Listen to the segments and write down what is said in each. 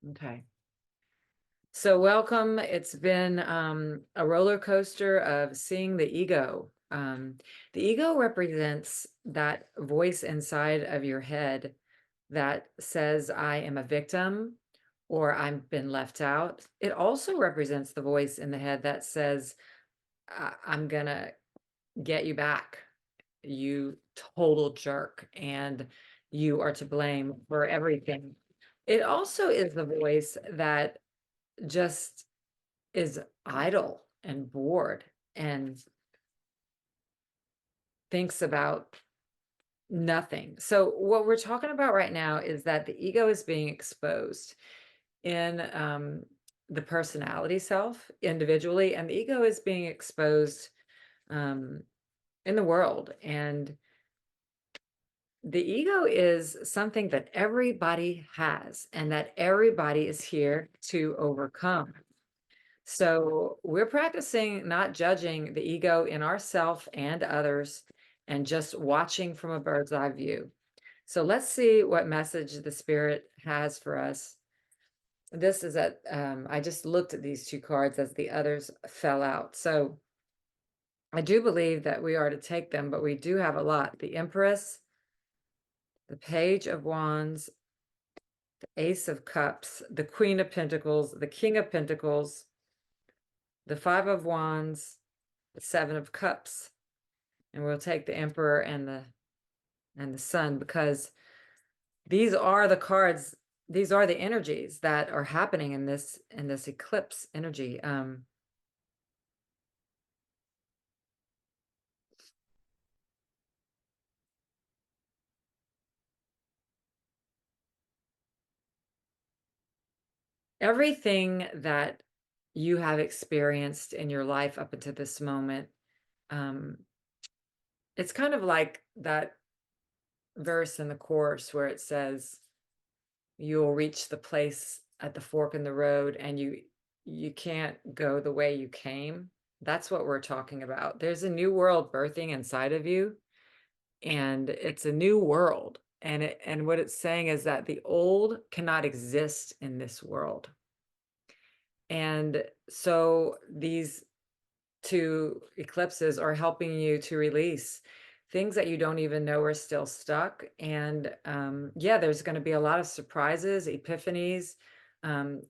Okay. So welcome. It's been a roller coaster of seeing the ego. The ego represents that voice inside of your head that says, I am a victim or I've been left out. It also represents the voice in the head that says, I'm going to get you back, you total jerk, and you are to blame for everything. It also is the voice that just is idle and bored and thinks about nothing. So what we're talking about right now is that the ego is being exposed in the personality self individually, and the ego is being exposed um, in the world. And the ego is something that everybody has and that everybody is here to overcome. So we're practicing not judging the ego in ourself and others and just watching from a bird's eye view. So let's see what message the spirit has for us. This is I just looked at these two cards as the others fell out. So I do believe that we are to take them, but we do have a lot. The Empress, the Page of Wands, the Ace of Cups, the Queen of Pentacles, the King of Pentacles, the Five of Wands, the Seven of Cups, and we'll take the Emperor and the Sun, because these are the cards, these are the energies that are happening in this eclipse energy. Everything that you have experienced in your life up until this moment, um, it's kind of like that verse in the Course where it says, you'll reach the place at the fork in the road and you can't go the way you came. That's what we're talking about. There's a new world birthing inside of you, and it's a new world. And what it's saying is that the old cannot exist in this world. And so these two eclipses are helping you to release things that you don't even know are still stuck. And yeah, there's going to be a lot of surprises, epiphanies. Um,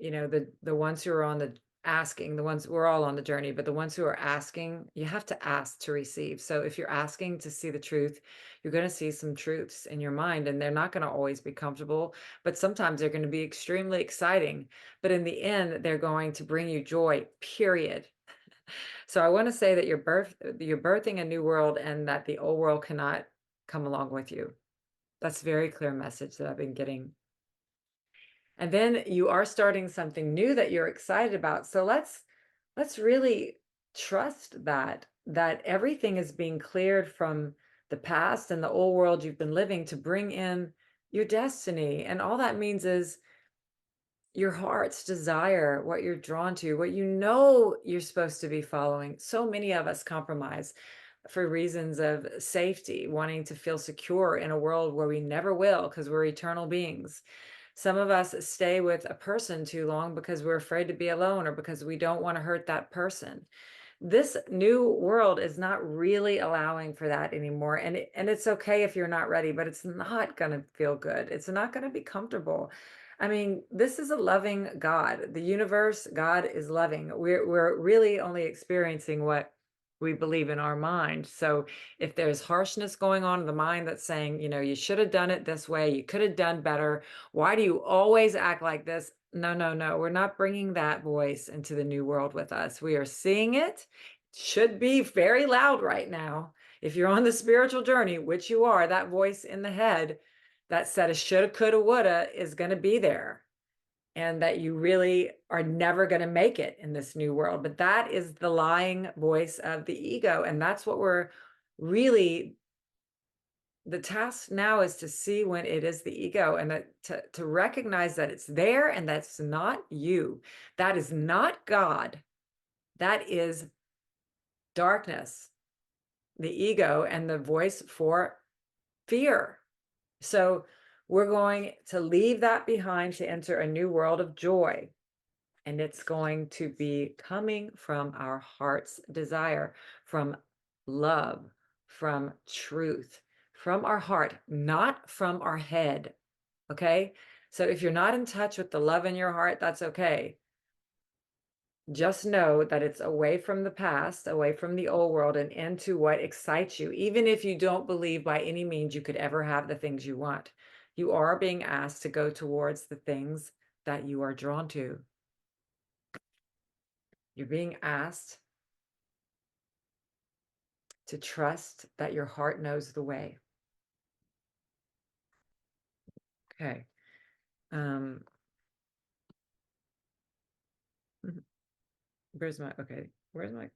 you know, the ones who are on the asking, the ones, we're all on the journey, but the ones who are asking, you have to ask to receive. So if you're asking to see the truth, you're going to see some truths in your mind, and they're not going to always be comfortable, but sometimes they're going to be extremely exciting. But in the end, they're going to bring you joy, period. So I want to say that you're birthing a new world, and that the old world cannot come along with you. That's a very clear message that I've been getting. And then you are starting something new that you're excited about. So let's really trust that everything is being cleared from the past and the old world you've been living to bring in your destiny. And all that means is your heart's desire, what you're drawn to, what you know you're supposed to be following. So many of us compromise for reasons of safety, wanting to feel secure in a world where we never will, because we're eternal beings. Some of us stay with a person too long because we're afraid to be alone, or because we don't want to hurt that person. This new world is not really allowing for that anymore. And it's okay if you're not ready, but it's not going to feel good. It's not going to be comfortable. I mean, this is a loving God. The universe, God is loving. We're really only experiencing what we believe in our mind. So if there's harshness going on in the mind that's saying, you know, you should have done it this way, you could have done better, why do you always act like this? No, no, no. We're not bringing that voice into the new world with us. We are seeing it. Should be very loud right now. If you're on the spiritual journey, which you are, that voice in the head that said a shoulda, coulda, woulda is going to be there, and that you really are never going to make it in this new world. But that is the lying voice of the ego. And that's what we're really, the task now is to see when it is the ego, and to recognize that it's there and that's not you. That is not God. That is darkness, the ego, and the voice for fear. So We're going to leave that behind to enter a new world of joy. And it's going to be coming from our heart's desire, from love, from truth, from our heart, not from our head. Okay? So if you're not in touch with the love in your heart, that's okay. Just know that it's away from the past, away from the old world, and into what excites you, even if you don't believe by any means you could ever have the things you want. You are being asked to go towards the things that you are drawn to. You're being asked to trust that your heart knows the way. Okay. Um, where's my, okay, where's my,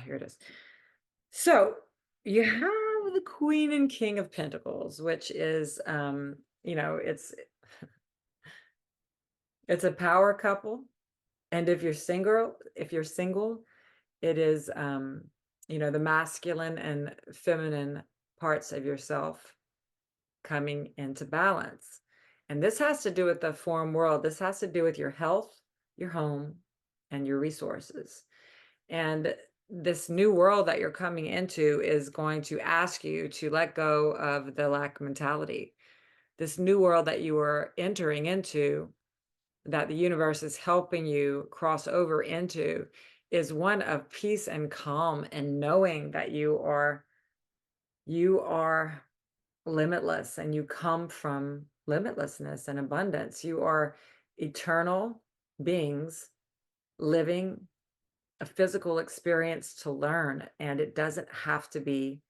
here it is. So you have the Queen and King of Pentacles, which is, it's a power couple. And if you're single, it is, the masculine and feminine parts of yourself coming into balance. And this has to do with the form world. This has to do with your health, your home, and your resources. And this new world that you're coming into is going to ask you to let go of the lack mentality. This new world that you are entering into, that the universe is helping you cross over into, is one of peace and calm, and knowing that you are limitless, and you come from limitlessness and abundance. You are eternal beings living a physical experience to learn, and it doesn't have to be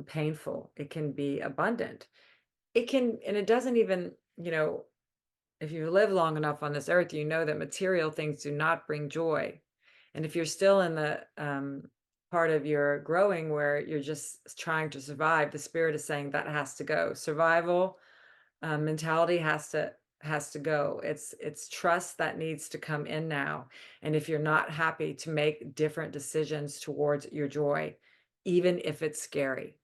painful. It can be abundant. And it doesn't even, if you live long enough on this earth, you know that material things do not bring joy. And if you're still in the part of your growing where you're just trying to survive, the spirit is saying that has to go. Survival mentality has to go. It's trust that needs to come in now. And if you're not happy, to make different decisions towards your joy, even if it's scary.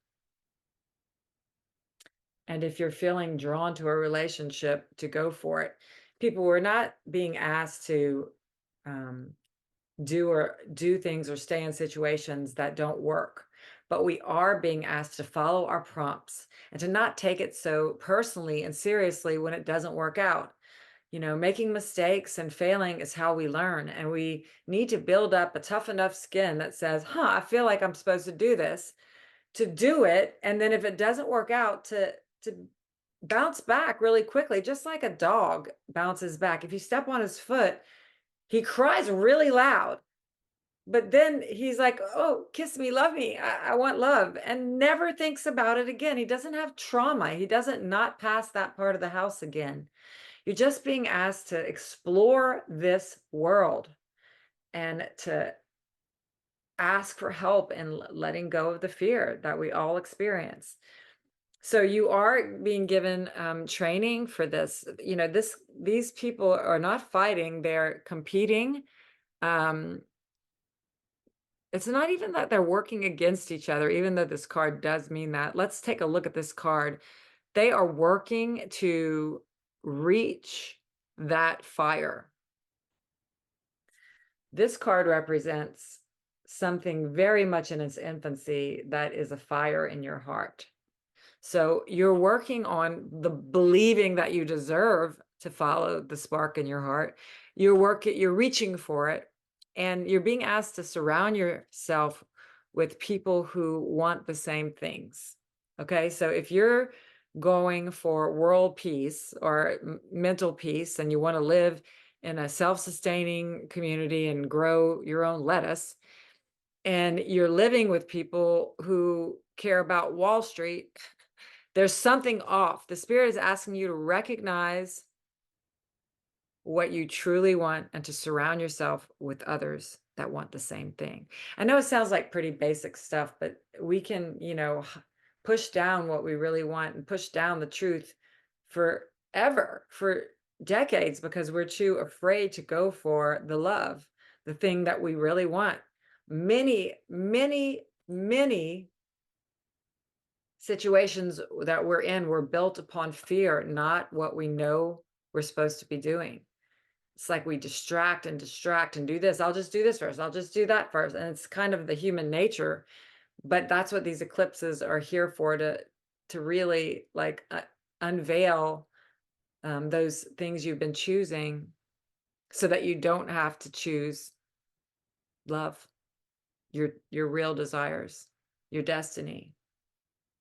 And if you're feeling drawn to a relationship, to go for it. People were not being asked to do things or stay in situations that don't work, but we are being asked to follow our prompts and to not take it so personally and seriously when it doesn't work out. Making mistakes and failing is how we learn, and we need to build up a tough enough skin that says, I feel like I'm supposed to do this, to do it. And then if it doesn't work out, to bounce back really quickly, just like a dog bounces back. If you step on his foot, he cries really loud, but then he's like, oh, kiss me, love me, I want love, and never thinks about it again. He doesn't have trauma. He doesn't not pass that part of the house again. You're just being asked to explore this world and to ask for help in letting go of the fear that we all experience. So you are being given training for this. These people are not fighting, they're competing. It's not even that they're working against each other, even though this card does mean that. Let's take a look at this card. They are working to reach that fire. This card represents something very much in its infancy that is a fire in your heart. So you're working on the believing that you deserve to follow the spark in your heart. You're reaching for it, and you're being asked to surround yourself with people who want the same things. Okay, so if you're going for world peace or mental peace, and you want to live in a self-sustaining community and grow your own lettuce, and you're living with people who care about Wall Street, there's something off. The spirit is asking you to recognize what you truly want and to surround yourself with others that want the same thing. I know it sounds like pretty basic stuff, but we can, push down what we really want and push down the truth forever, for decades, because we're too afraid to go for the love, the thing that we really want. Many, many, many situations that we're in were built upon fear, not what we know we're supposed to be doing. It's like we distract and distract and do this. I'll just do this first. I'll just do that first. And it's kind of the human nature, but that's what these eclipses are here for, to really like unveil those things you've been choosing so that you don't have to choose love, your real desires, your destiny,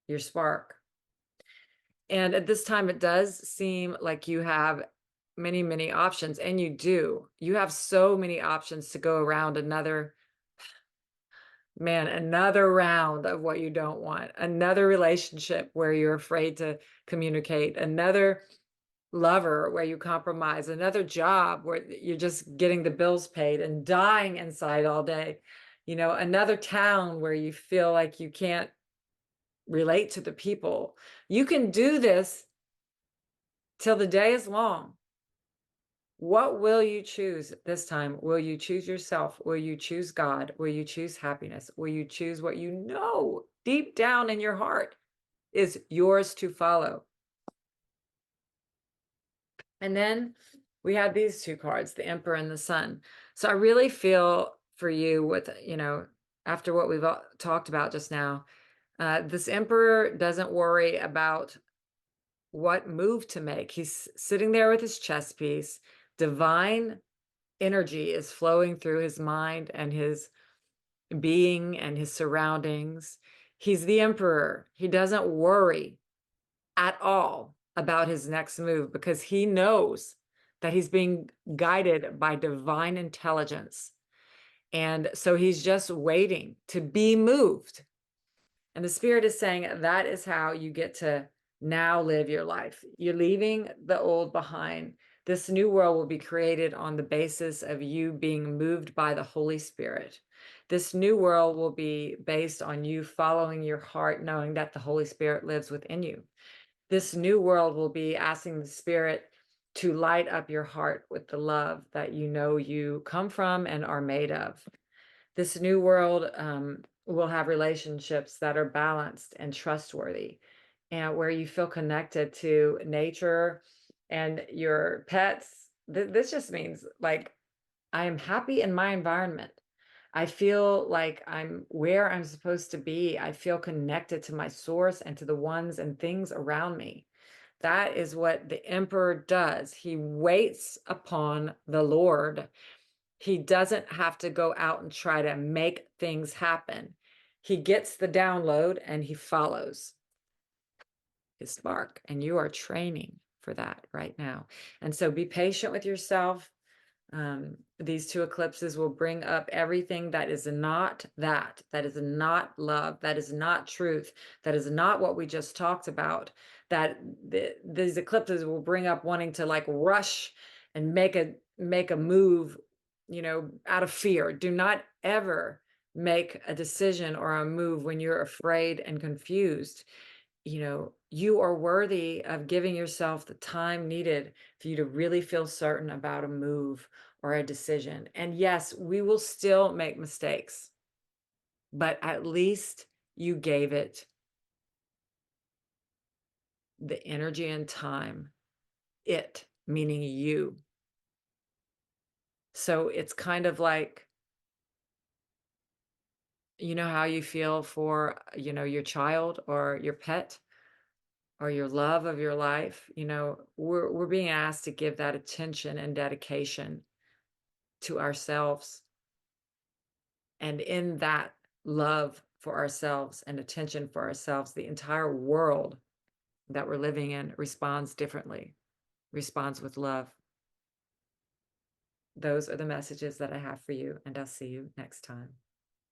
your spark. And at this time, it does seem like you have many, many options, and you do. You have so many options to go around another round of what you don't want, another relationship where you're afraid to communicate, another lover where you compromise, another job where you're just getting the bills paid and dying inside all day, another town where you feel like you can't relate to the people. You can do this till the day is long. What will you choose this time? Will you choose yourself? Will you choose God? Will you choose happiness? Will you choose what you know deep down in your heart is yours to follow? And then we have these two cards, the Emperor and the Sun. So I really feel for you with, after what we've talked about just now, this Emperor doesn't worry about what move to make. He's sitting there with his chess piece. Divine energy is flowing through his mind and his being and his surroundings. He's the Emperor. He doesn't worry at all about his next move because he knows that he's being guided by divine intelligence. And so he's just waiting to be moved. And the Spirit is saying that is how you get to now live your life. You're leaving the old behind. This new world will be created on the basis of you being moved by the Holy Spirit. This new world will be based on you following your heart, knowing that the Holy Spirit lives within you. This new world will be asking the Spirit to light up your heart with the love that you know you come from and are made of. This new world will have relationships that are balanced and trustworthy, and where you feel connected to nature and your pets. This just means like I am happy in my environment. I feel like I'm where I'm supposed to be. I feel connected to my source and to the ones and things around me. That is what the Emperor does. He waits upon the Lord. He doesn't have to go out and try to make things happen. He gets the download and he follows his spark. And you are training for that right now. And so be patient with yourself. These two eclipses will bring up everything that is not that is not love, that is not truth, that is not what we just talked about, that these eclipses will bring up wanting to like rush and make a move, out of fear. Do not ever make a decision or a move when you're afraid and confused. You are worthy of giving yourself the time needed for you to really feel certain about a move or a decision. And yes, we will still make mistakes, but at least you gave it the energy and time, it meaning you. So it's kind of like, how you feel for, your child or your pet or your love of your life. We're being asked to give that attention and dedication to ourselves. And in that love for ourselves and attention for ourselves, the entire world that we're living in responds differently, responds with love. Those are the messages that I have for you, and I'll see you next time.